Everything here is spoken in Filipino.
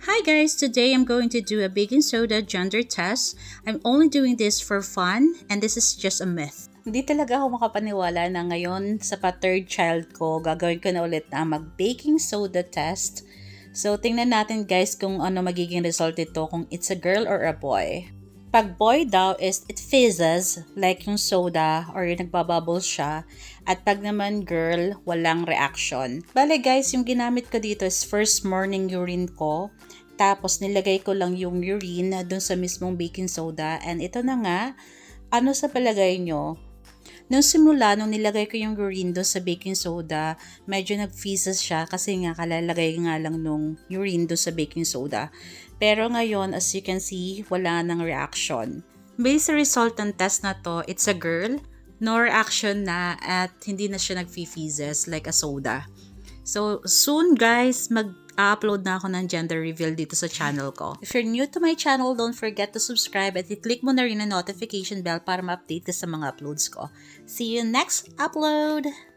Hi guys, today I'm going to do a baking soda gender test. I'm only doing this for fun and this is just a myth. Hindi talaga ako makapaniwala na ngayon sa pa-third child ko, gagawin ko na ulit na mag-baking soda test. So tingnan natin guys kung ano magiging result ito, kung it's a girl or a boy. Pag boy daw is it fizzes like yung soda or yung nagbabubbles siya. At pag naman girl, walang reaction. Bale guys, yung ginamit ko dito is first morning urine ko. Tapos nilagay ko lang yung urine dun sa mismong baking soda. And ito na nga, ano sa palagay nyo? Nung simula, nung nilagay ko yung urine doon sa baking soda, medyo nag-fizzes siya kasi nga kalalagay nga lang nung urine doon sa baking soda. Pero ngayon, as you can see, wala nang reaction. Based sa result ng test na to, it's a girl. No reaction na at hindi na siya nag-fizzes like a soda. So, soon guys, mag-upload na ako ng gender reveal dito sa channel ko. If you're new to my channel, don't forget to subscribe at i-click mo na rin ang notification bell para ma-update ka sa mga uploads ko. See you next upload!